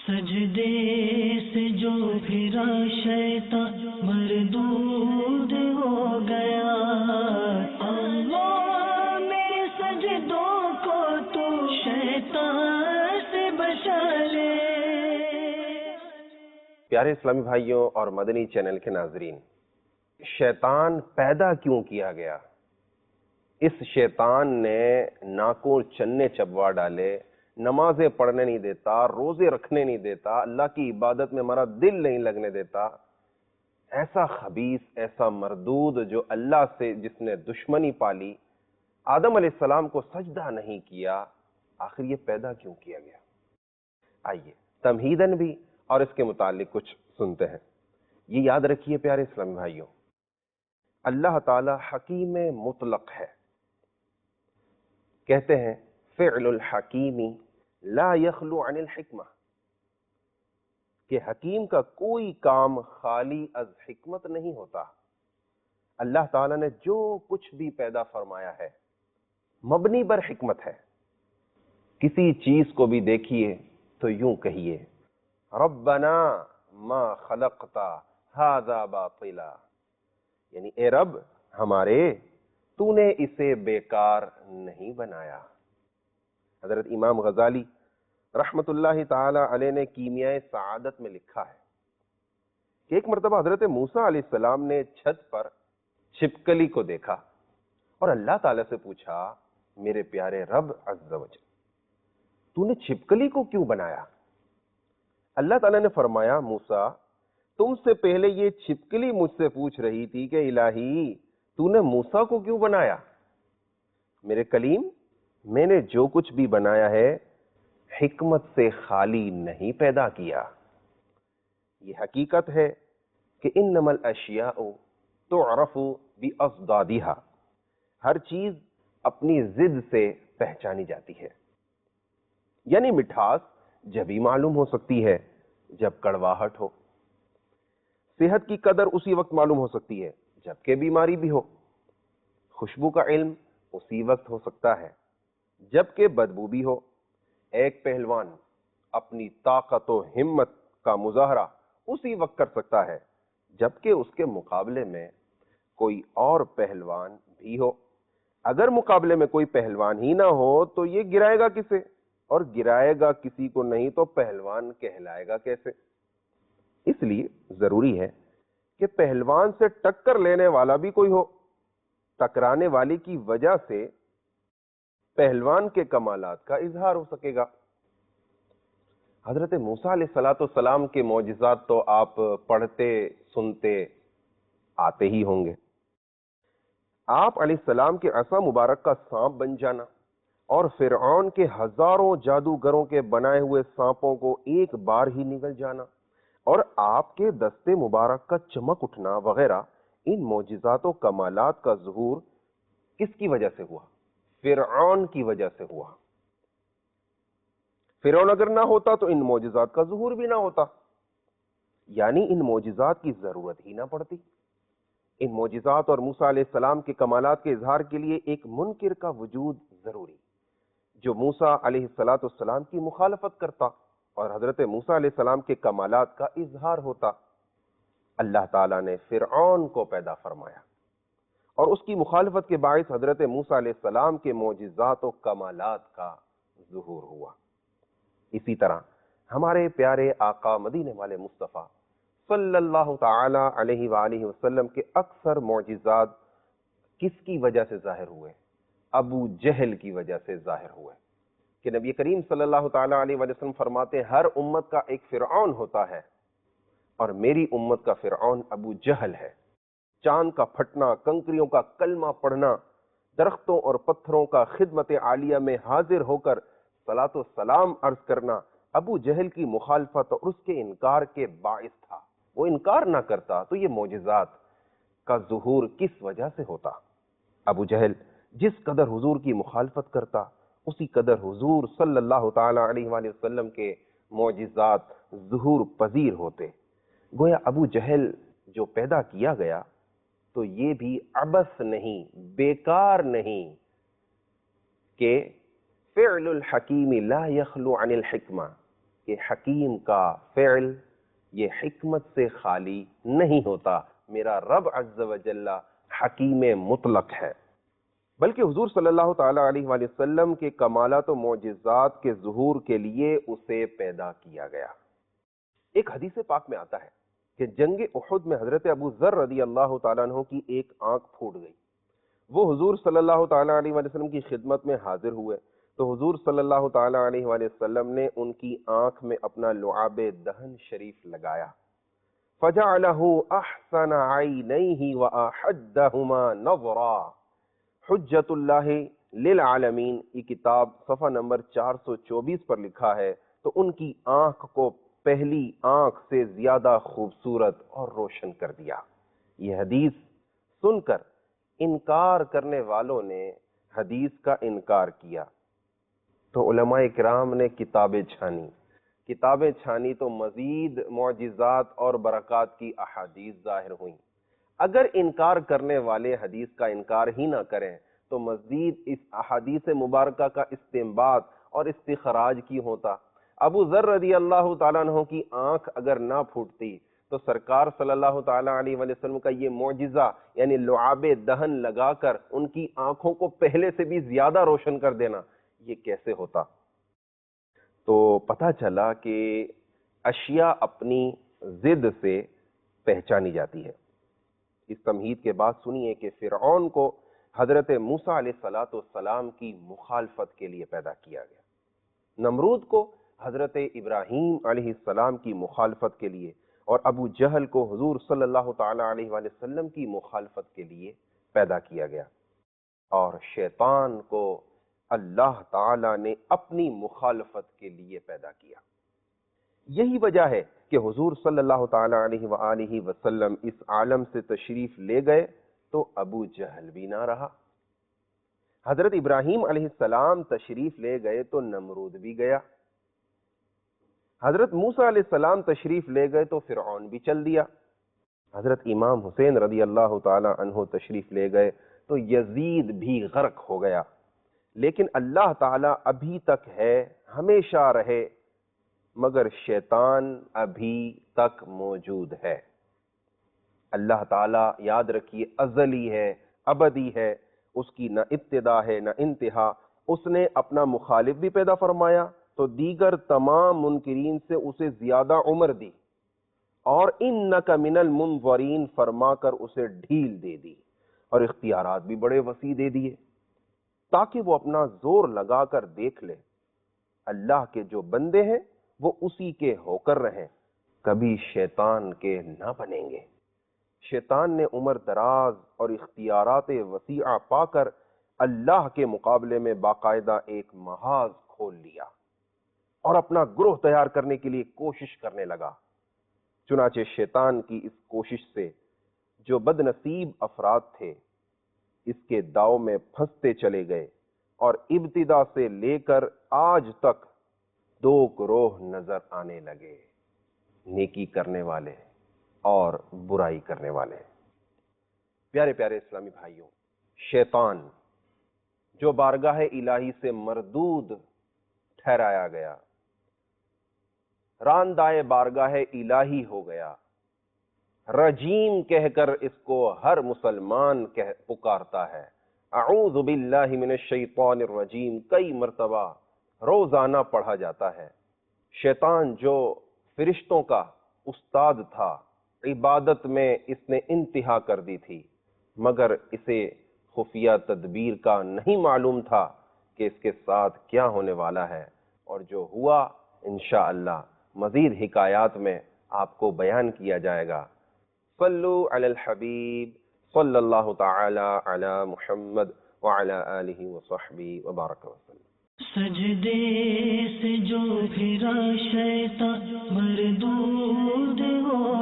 سجدے سے جو پھرا شیطان مردود ہو گیا، اللہ میرے سجدوں کو تو شیطان سے بچا لے۔ پیارے اسلامی بھائیوں اور مدنی چینل کے ناظرین، شیطان پیدا کیوں کیا گیا؟ اس شیطان نے ناکوں چنے چبوا ڈالے، نمازیں پڑھنے نہیں دیتا، روزے رکھنے نہیں دیتا، اللہ کی عبادت میں ہمارا دل نہیں لگنے دیتا۔ ایسا خبیث، ایسا مردود جو اللہ سے جس نے دشمنی پالی، آدم علیہ السلام کو سجدہ نہیں کیا، آخر یہ پیدا کیوں کیا گیا؟ آئیے تمہیداً بھی اور اس کے متعلق کچھ سنتے ہیں۔ یہ یاد رکھیے پیارے اسلامی بھائیوں، اللہ تعالی حکیم مطلق ہے۔ کہتے ہیں فعل الحکیم لا یخلو عن الحکمہ، کہ حکیم کا کوئی کام خالی از حکمت نہیں ہوتا۔ اللہ تعالیٰ نے جو کچھ بھی پیدا فرمایا ہے مبنی بر حکمت ہے۔ کسی چیز کو بھی دیکھیے تو یوں کہیے ربنا ما خلقت ھذا باطلا، یعنی اے رب ہمارے، تو نے اسے بیکار نہیں بنایا۔ حضرت امام غزالی رحمت اللہ تعالی علیہ نے کیمیائے سعادت میں لکھا ہے کہ ایک مرتبہ حضرت موسیٰ علیہ السلام نے چھت پر چھپکلی کو دیکھا اور اللہ تعالیٰ سے پوچھا، میرے پیارے رب عز و جل، تو نے چھپکلی کو کیوں بنایا؟ اللہ تعالیٰ نے فرمایا، موسیٰ تم سے پہلے یہ چھپکلی مجھ سے پوچھ رہی تھی کہ الہی تو نے موسیٰ کو کیوں بنایا؟ میرے کلیم، میں نے جو کچھ بھی بنایا ہے حکمت سے خالی نہیں پیدا کیا۔ یہ حقیقت ہے کہ انما الاشیاء تعرف باضدادها، ہر چیز اپنی ضد سے پہچانی جاتی ہے۔ یعنی مٹھاس جبھی معلوم ہو سکتی ہے جب کڑواہٹ ہو، صحت کی قدر اسی وقت معلوم ہو سکتی ہے جبکہ بیماری بھی ہو، خوشبو کا علم اسی وقت ہو سکتا ہے جبکہ بدبو بھی ہو۔ ایک پہلوان اپنی طاقت و ہمت کا مظاہرہ اسی وقت کر سکتا ہے جبکہ اس کے مقابلے میں کوئی اور پہلوان بھی ہو۔ اگر مقابلے میں کوئی پہلوان ہی نہ ہو تو یہ گرائے گا کسے؟ اور گرائے گا کسی کو نہیں تو پہلوان کہلائے گا کیسے؟ اس لیے ضروری ہے کہ پہلوان سے ٹکر لینے والا بھی کوئی ہو، ٹکرانے والے کی وجہ سے پہلوان کے کمالات کا اظہار ہو سکے گا۔ حضرت موسیٰ علیہ السلام کے معجزات تو آپ پڑھتے سنتے آتے ہی ہوں گے۔ آپ علیہ السلام کے عصا مبارک کا سانپ بن جانا اور فرعون کے ہزاروں جادوگروں کے بنائے ہوئے سانپوں کو ایک بار ہی نگل جانا اور آپ کے دست مبارک کا چمک اٹھنا وغیرہ، ان معجزات و کمالات کا ظہور کس کی وجہ سے ہوا؟ فرعون کی وجہ سے ہوا۔ فرعون اگر نہ ہوتا تو ان معجزات کا ظہور بھی نہ ہوتا، یعنی ان معجزات کی ضرورت ہی نہ پڑتی۔ ان معجزات اور موسیٰ علیہ السلام کے کمالات کے اظہار کے لیے ایک منکر کا وجود ضروری، جو موسیٰ علیہ السلام کی مخالفت کرتا اور حضرت موسیٰ علیہ السلام کے کمالات کا اظہار ہوتا۔ اللہ تعالیٰ نے فرعون کو پیدا فرمایا اور اس کی مخالفت کے باعث حضرت موسیٰ علیہ السلام کے معجزات و کمالات کا ظہور ہوا۔ اسی طرح ہمارے پیارے آقا مدینے والے مصطفیٰ صلی اللہ تعالی علیہ وآلہ وسلم کے اکثر معجزات کس کی وجہ سے ظاہر ہوئے؟ ابو جہل کی وجہ سے ظاہر ہوئے، کہ نبی کریم صلی اللہ تعالی علیہ وآلہ وسلم فرماتے ہیں ہر امت کا ایک فرعون ہوتا ہے اور میری امت کا فرعون ابو جہل ہے۔ چاند کا پھٹنا، کنکریوں کا کلمہ پڑھنا، درختوں اور پتھروں کا خدمت عالیہ میں حاضر ہو کر صلاۃ و سلام عرض کرنا ابو جہل کی مخالفت اور اس کے انکار کے باعث تھا۔ وہ انکار نہ کرتا تو یہ معجزات کا ظہور کس وجہ سے ہوتا؟ ابو جہل جس قدر حضور کی مخالفت کرتا اسی قدر حضور صلی اللہ تعالی علیہ وآلہ وسلم کے معجزات ظہور پذیر ہوتے۔ گویا ابو جہل جو پیدا کیا گیا تو یہ بھی عبث نہیں، بیکار نہیں، کہ فعل الحکیم لا یخلو عن الحکمہ، کہ حکیم کا فعل یہ حکمت سے خالی نہیں ہوتا. میرا رب عز و جل حکیم مطلق ہے. بلکہ حضور صلی اللہ تعالی علیہ وآلہ وسلم کے کمالات و معجزات کے ظہور کے لیے اسے پیدا کیا گیا. ایک حدیث پاک میں آتا ہے کہ جنگ احد میں حضرت ابو ذر رضی اللہ تعالیٰ عنہ کی ایک آنکھ پھوٹ گئی. وہ حضور صلی اللہ تعالیٰ علیہ وآلہ وسلم کی خدمت میں حاضر ہوئے تو حضور صلی اللہ تعالیٰ علیہ وآلہ وسلم نے ان کی آنکھ میں اپنا لعاب دہن شریف لگایا. فَجَعَلَهُ أَحْسَنَ عَيْنَيْهِ وَأَحَدَّهُمَا نَظْرًا. حجت اللہ للعالمین یہ کتاب صفحہ نمبر 424 پر لکھا ہے. تو ان کی آنکھ کو پہلی آنکھ سے زیادہ خوبصورت اور روشن کر دیا. یہ حدیث سن کر انکار کرنے والوں نے حدیث کا انکار کیا تو علماء کرام نے کتابیں چھانی تو مزید معجزات اور برکات کی احادیث ظاہر ہوئیں. اگر انکار کرنے والے حدیث کا انکار ہی نہ کریں تو مزید اس احادیث مبارکہ کا استنباط اور استخراج کی ہوتا. ابو ذر رضی اللہ تعالیٰ عنہ کی آنکھ اگر نہ پھوٹتی تو سرکار صلی اللہ تعالیٰ علیہ وسلم کا یہ معجزہ یعنی لعاب دہن لگا کر ان کی آنکھوں کو پہلے سے بھی زیادہ روشن کر دینا یہ کیسے ہوتا. تو پتہ چلا کہ اشیاء اپنی ضد سے پہچانی جاتی ہے. اس تمہید کے بعد سنیے کہ فرعون کو حضرت موسیٰ علیہ السلام کی مخالفت کے لیے پیدا کیا گیا. نمرود کو حضرت ابراہیم علیہ السلام کی مخالفت کے لیے اور ابو جہل کو حضور صلی اللہ تعالی علیہ وآلہ وسلم کی مخالفت کے لیے پیدا کیا گیا. اور شیطان کو اللہ تعالی نے اپنی مخالفت کے لیے پیدا کیا. یہی وجہ ہے کہ حضور صلی اللہ تعالی علیہ وآلہ وسلم اس عالم سے تشریف لے گئے تو ابو جہل بھی نہ رہا. حضرت ابراہیم علیہ السلام تشریف لے گئے تو نمرود بھی گیا. حضرت موسیٰ علیہ السلام تشریف لے گئے تو فرعون بھی چل دیا. حضرت امام حسین رضی اللہ تعالی عنہ تشریف لے گئے تو یزید بھی غرق ہو گیا. لیکن اللہ تعالی ابھی تک ہے، ہمیشہ رہے، مگر شیطان ابھی تک موجود ہے. اللہ تعالی یاد رکھیے ازلی ہے، ابدی ہے، اس کی نہ ابتدا ہے نہ انتہا. اس نے اپنا مخالف بھی پیدا فرمایا تو دیگر تمام منکرین سے اسے زیادہ عمر دی اور انک من المنظرین فرما کر اسے ڈھیل دے دی اور اختیارات بھی بڑے وسیع دے دیے تاکہ وہ اپنا زور لگا کر دیکھ لے اللہ کے جو بندے ہیں وہ اسی کے ہو کر رہیں، کبھی شیطان کے نہ بنیں گے. شیطان نے عمر دراز اور اختیارات وسیعہ پا کر اللہ کے مقابلے میں باقاعدہ ایک محاذ کھول لیا اور اپنا گروہ تیار کرنے کے لیے کوشش کرنے لگا. چنانچہ شیطان کی اس کوشش سے جو بد نصیب افراد تھے اس کے داؤ میں پھنستے چلے گئے اور ابتدا سے لے کر آج تک دو گروہ نظر آنے لگے، نیکی کرنے والے اور برائی کرنے والے. پیارے پیارے اسلامی بھائیوں، شیطان جو بارگاہ الہی سے مردود ٹھہرایا گیا، راندائے بارگاہ الہی ہو گیا، رجیم کہہ کر اس کو ہر مسلمان پکارتا ہے. اعوذ باللہ من الشیطان الرجیم کئی مرتبہ روزانہ پڑھا جاتا ہے. شیطان جو فرشتوں کا استاد تھا، عبادت میں اس نے انتہا کر دی تھی، مگر اسے خفیہ تدبیر کا نہیں معلوم تھا کہ اس کے ساتھ کیا ہونے والا ہے، اور جو ہوا انشاءاللہ مزید حکایات میں آپ کو بیان کیا جائے گا. صلو علی الحبیب صلی اللہ تعالی علی محمد وعلی آلہ وصحبہ وبارک وسلم. سجدے سے جو پھرا شیطان مردود ہو